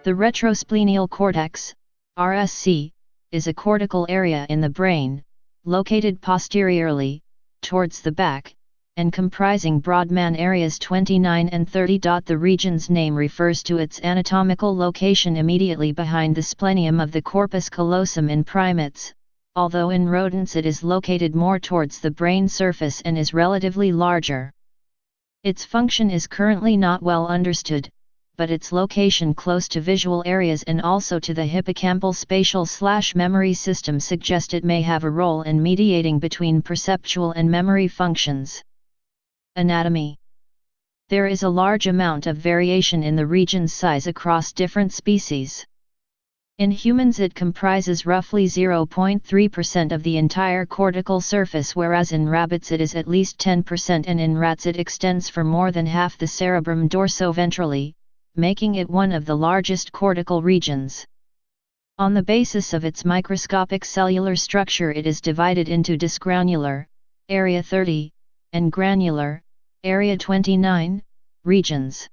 The retrosplenial cortex, RSC, is a cortical area in the brain, located posteriorly, towards the back, and comprising Brodmann areas 29 and 30. The region's name refers to its anatomical location immediately behind the splenium of the corpus callosum in primates, although in rodents it is located more towards the brain surface and is relatively larger. Its function is currently not well understood, but its location close to visual areas and also to the hippocampal spatial/memory system suggest it may have a role in mediating between perceptual and memory functions. Anatomy. There is a large amount of variation in the region's size across different species. In humans it comprises roughly 0.3% of the entire cortical surface, whereas in rabbits it is at least 10%, and in rats it extends for more than half the cerebrum dorsoventrally, making it one of the largest cortical regions. On the basis of its microscopic cellular structure it is divided into dysgranular, area 30, and granular, area 29, regions.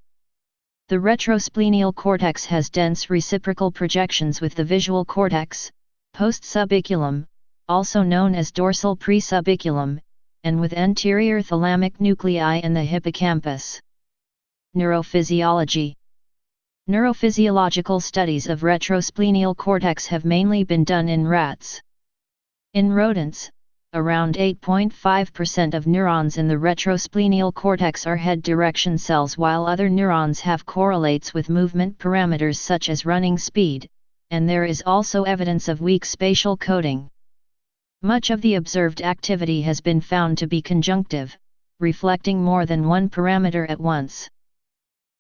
The retrosplenial cortex has dense reciprocal projections with the visual cortex, post-subiculum, also known as dorsal presubiculum, and with anterior thalamic nuclei and the hippocampus. Neurophysiology. Neurophysiological studies of retrosplenial cortex have mainly been done in rats. In rodents, around 8.5% of neurons in the retrosplenial cortex are head direction cells, while other neurons have correlates with movement parameters such as running speed, and there is also evidence of weak spatial coding. Much of the observed activity has been found to be conjunctive, reflecting more than one parameter at once.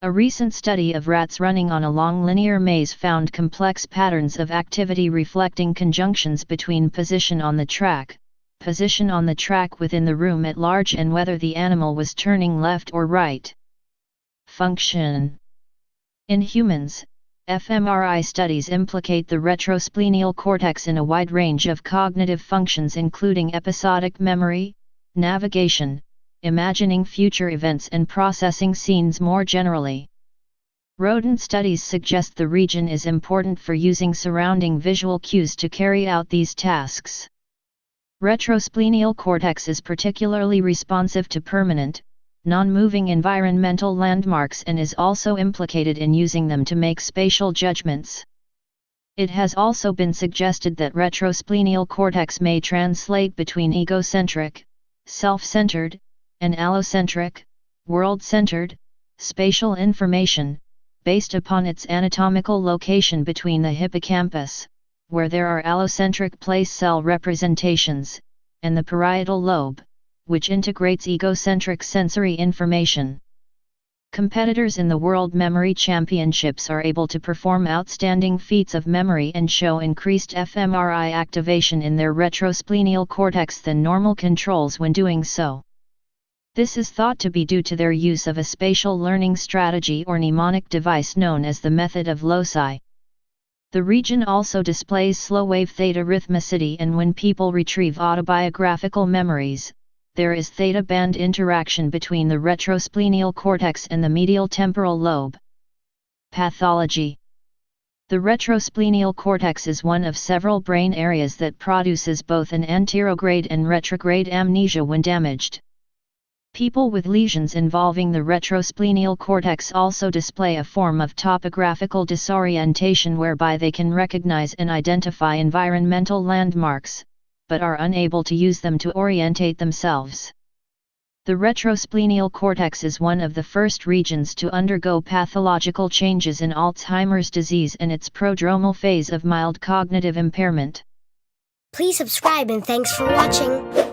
A recent study of rats running on a long linear maze found complex patterns of activity reflecting conjunctions between position on the track within the room at large, and whether the animal was turning left or right. Function. In humans, fMRI studies implicate the retrosplenial cortex in a wide range of cognitive functions including episodic memory, navigation, imagining future events, and processing scenes more generally. Rodent studies suggest the region is important for using surrounding visual cues to carry out these tasks. Retrosplenial cortex is particularly responsive to permanent, non-moving environmental landmarks and is also implicated in using them to make spatial judgments. It has also been suggested that retrosplenial cortex may translate between egocentric, self-centered, and allocentric, world-centered, spatial information, based upon its anatomical location between the hippocampus, where there are allocentric place cell representations, and the parietal lobe, which integrates egocentric sensory information. Competitors in the World Memory Championships are able to perform outstanding feats of memory and show increased fMRI activation in their retrosplenial cortex than normal controls when doing so. This is thought to be due to their use of a spatial learning strategy or mnemonic device known as the method of loci. The region also displays slow-wave theta rhythmicity, and when people retrieve autobiographical memories, there is theta band interaction between the retrosplenial cortex and the medial temporal lobe. Pathology. The retrosplenial cortex is one of several brain areas that produces both an anterograde and retrograde amnesia when damaged. People with lesions involving the retrosplenial cortex also display a form of topographical disorientation whereby they can recognize and identify environmental landmarks, but are unable to use them to orientate themselves. The retrosplenial cortex is one of the first regions to undergo pathological changes in Alzheimer's disease and its prodromal phase of mild cognitive impairment. Please subscribe and thanks for watching.